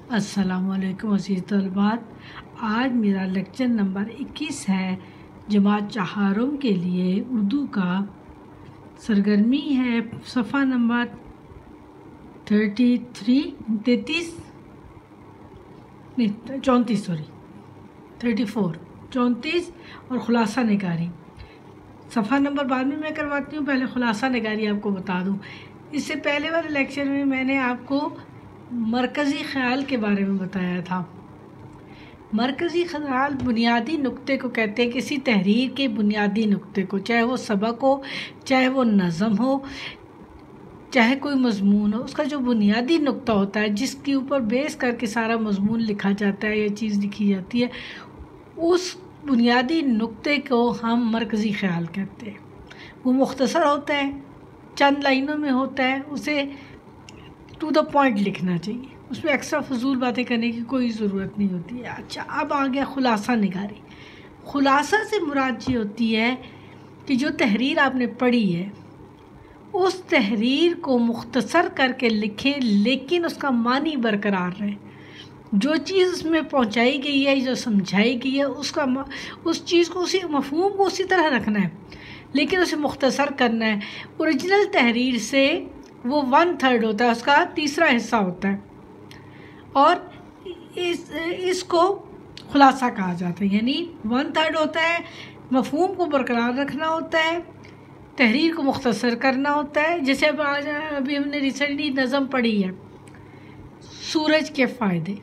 अस्सलामुअलैकुम अज़ीज़ तलबात। आज मेरा लेक्चर नंबर 21 है। जमात चहारम के लिए उर्दू का सरगर्मी है। सफ़ा नंबर 34 और ख़ुलासा निगारी। सफ़ा नंबर बाद में मैं करवाती हूँ, पहले ख़ुलासा निगारी आपको बता दूँ। इससे पहले वाले लेक्चर में मैंने आपको मरकज़ी ख़याल के बारे में बताया था। मरकज़ी ख़याल बुनियादी नुक्ते को कहते हैं, किसी तहरीर के बुनियादी नुक्ते को, चाहे वो सबक हो, चाहे वो नज़म हो, चाहे कोई मज़मून हो। उसका जो बुनियादी नुक्ता होता है जिसके ऊपर बेस करके सारा मज़मून लिखा जाता है या चीज़ लिखी जाती है, उस बुनियादी नुक्ते को हम मरकज़ी ख़याल कहते हैं। वो मुख्तसर होता है, चंद लाइनों में होता है, उसे टू द पॉइंट लिखना चाहिए, उसमें एक्स्ट्रा फजूल बातें करने की कोई ज़रूरत नहीं होती है। अच्छा, अब आ गया ख़ुलासा निगारी। ख़ुलासा से मुराद ये होती है कि जो तहरीर आपने पढ़ी है उस तहरीर को मुख्तसर करके लिखें, लेकिन उसका मानी बरकरार रहे। जो चीज़ उसमें पहुंचाई गई है, जो समझाई गई है, उस चीज़ को, उसी मफ़हूम को उसी तरह रखना है, लेकिन उसे मुख्तसर करना है। ओरिजिनल तहरीर से वो 1/3 होता है, उसका तीसरा हिस्सा होता है, और इसको खुलासा कहा जाता है। यानी 1/3 होता है, मफ़हूम को बरकरार रखना होता है, तहरीर को मुख्तसर करना होता है। जैसे अभी हमने रिसेंटली नज़म पढ़ी है, सूरज के फ़ायदे।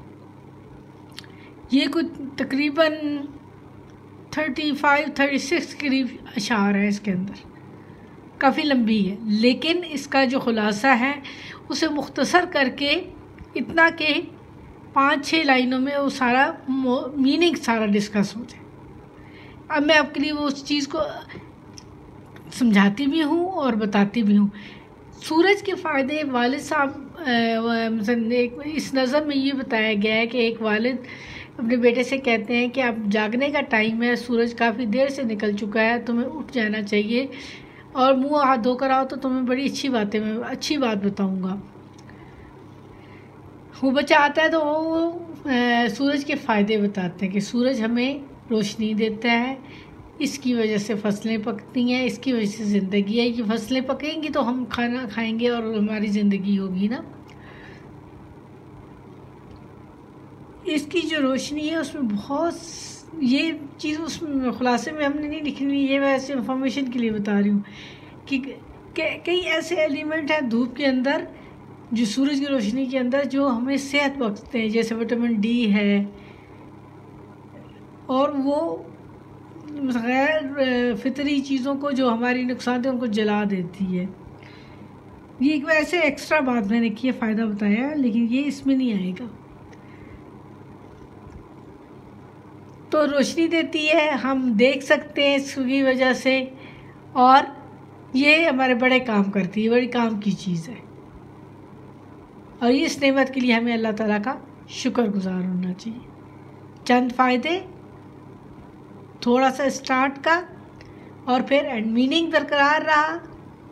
ये कुछ तकरीबन 35-36 के करीब अशार है, इसके अंदर काफ़ी लंबी है, लेकिन इसका जो ख़ुलासा है उसे मुख्तसर करके इतना कि 5-6 लाइनों में वो सारा मीनिंग सारा डिस्कस हो जाए। अब मैं आपके लिए वो उस चीज़ को समझाती भी हूँ और बताती भी हूँ। सूरज के फ़ायदे, वालिद साहब इस नज़म में ये बताया गया है कि एक वालिद अपने बेटे से कहते हैं कि अब जागने का टाइम है, सूरज काफ़ी देर से निकल चुका है, तुम्हें उठ जाना चाहिए और मुंह हाथ धोकर आओ तो तुम्हें बड़ी अच्छी बात बताऊंगा। वो बच्चा आता है तो वो सूरज के फ़ायदे बताते हैं कि सूरज हमें रोशनी देता है, इसकी वजह से फसलें पकती हैं, इसकी वजह से ज़िंदगी है। कि फसलें पकेंगी तो हम खाना खाएंगे और हमारी ज़िंदगी होगी ना। इसकी जो रोशनी है उसमें बहुत, ये चीज़ उसमें खुलासे में हमने नहीं लिखी हुई, ये मैं ऐसे इंफॉर्मेशन के लिए बता रही हूँ कि कई ऐसे एलिमेंट हैं धूप के अंदर, जो सूरज की रोशनी के अंदर, जो हमें सेहत बख्शते हैं। जैसे विटामिन डी है, और वो गैर फितरी चीज़ों को जो हमारी नुकसान है उनको जला देती है। ये एक वैसे एक्स्ट्रा बात मैंने की है, फ़ायदा बताया, लेकिन ये इसमें नहीं आएगा। तो रोशनी देती है, हम देख सकते हैं इसकी वजह से, और ये हमारे बड़े काम करती है, बड़ी काम की चीज़ है। और इस नेमत के लिए हमें अल्लाह ताला का शुक्रगुजार होना चाहिए। चंद फ़ायदे, थोड़ा सा स्टार्ट का, और फिर एंड मीनिंग बरकरार रहा,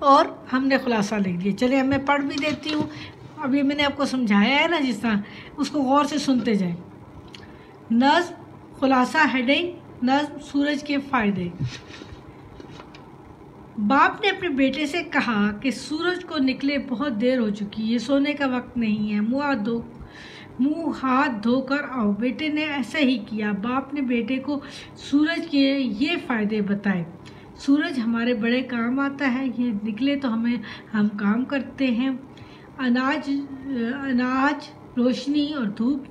और हमने खुलासा लिख दिया। चलिए मैं पढ़ भी देती हूँ। अभी मैंने आपको समझाया है ना, जिस तरह, उसको गौर से सुनते जाएं। नज़्म, खुलासा, हेडिंग, नज़्म, सूरज के फ़ायदे। बाप ने अपने बेटे से कहा कि सूरज को निकले बहुत देर हो चुकी है, सोने का वक्त नहीं है, मुँह हाथ धोकर आओ। बेटे ने ऐसा ही किया। बाप ने बेटे को सूरज के ये फ़ायदे बताए। सूरज हमारे बड़े काम आता है, ये निकले तो हम काम करते हैं। अनाज रोशनी और धूप,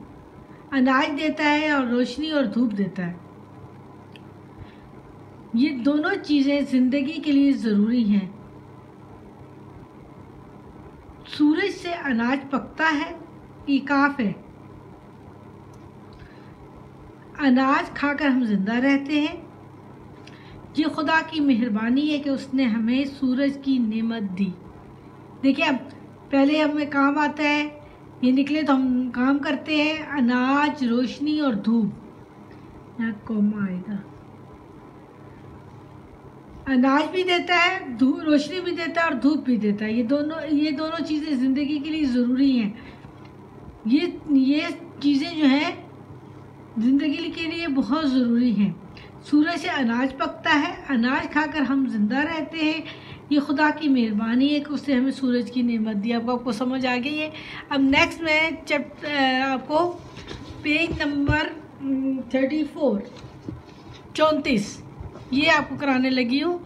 अनाज देता है और रोशनी और धूप देता है। ये दोनों चीज़ें ज़िंदगी के लिए ज़रूरी हैं। सूरज से अनाज पकता है, इकाफ है। अनाज खाकर हम जिंदा रहते हैं। ये खुदा की मेहरबानी है कि उसने हमें सूरज की नेमत दी। देखिए, अब पहले हमें काम आता है, ये निकले तो हम काम करते हैं। अनाज, रोशनी और धूप, यहाँ कौमा आएगा। अनाज भी देता है, रोशनी भी देता है और धूप भी देता है। ये दोनों चीज़ें ज़िंदगी के लिए ज़रूरी हैं। ये चीज़ें जो हैं ज़िंदगी के लिए बहुत ज़रूरी हैं। सूरज से अनाज पकता है, अनाज खाकर हम जिंदा रहते हैं। ये खुदा की मेहरबानी है कि उसने हमें सूरज की नेमत दी। आपको समझ आ गई है। अब नेक्स्ट मैं आपको पेज नंबर 34 ये आपको कराने लगी हूँ।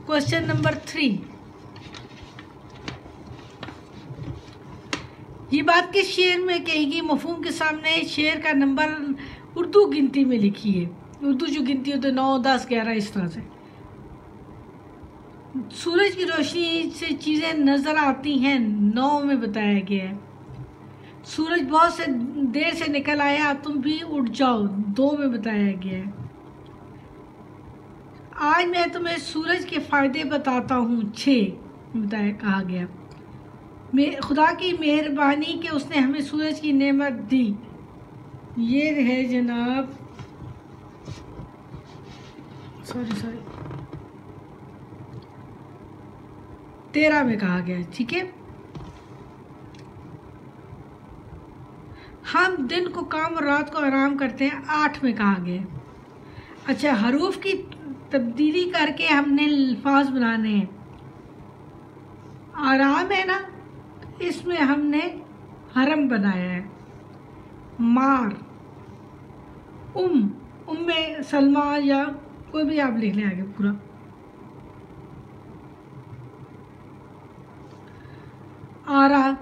क्वेश्चन नंबर 3, ये बात किस शेर में कहेगी? मफहूम के सामने शेर का नंबर उर्दू गिनती में लिखिए। उर्दू जो गिनती होती है 9, 10, 11 इस तरह से। सूरज की रोशनी से चीज़ें नज़र आती हैं, 9 में बताया गया है। सूरज बहुत से देर से निकल आया, तुम भी उठ जाओ, 2 में बताया गया है। आज मैं तुम्हें सूरज के फ़ायदे बताता हूँ, 6 बताया कहा गया। खुदा की मेहरबानी कि उसने हमें सूरज की नेमत दी, ये है जनाब, सॉरी 13 में कहा गया। ठीक है, हम दिन को काम और रात को आराम करते हैं, 8 में कहा गया। अच्छा, हरूफ की तब्दीली करके हमने अल्फाज बनाने हैं, आराम है ना, इसमें हमने हरम बनाया है। मार, में सलमा या कोई भी आप लिख लें आगे पूरा। आरा,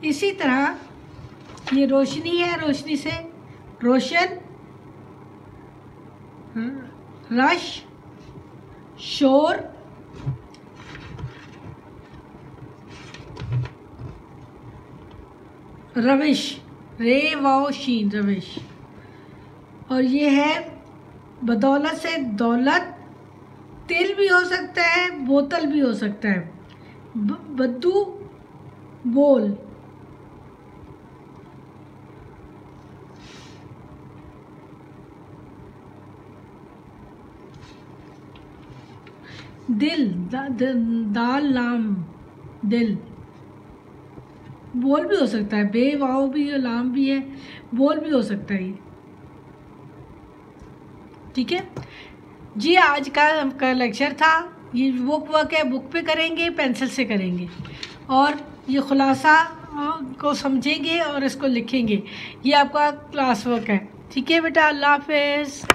इसी तरह ये रोशनी है, रोशनी से रोशन, रश, शोर, रविश, रे वाओ शीन, रविश। और ये है बदौलत से दौलत, तिल भी हो सकता है, बोतल भी हो सकता है। बद्दू, बोल, दिल, दाल लाम, दिल, बोल भी हो सकता है, बे वाओ भी है, लाम भी है, बोल भी हो सकता है ये। ठीक है जी, आज का लेक्चर था। ये बुक वर्क है, बुक पे करेंगे, पेंसिल से करेंगे और ये खुलासा को समझेंगे और इसको लिखेंगे। ये आपका क्लास वर्क है। ठीक है बेटा, अल्लाह हाफ़िज़।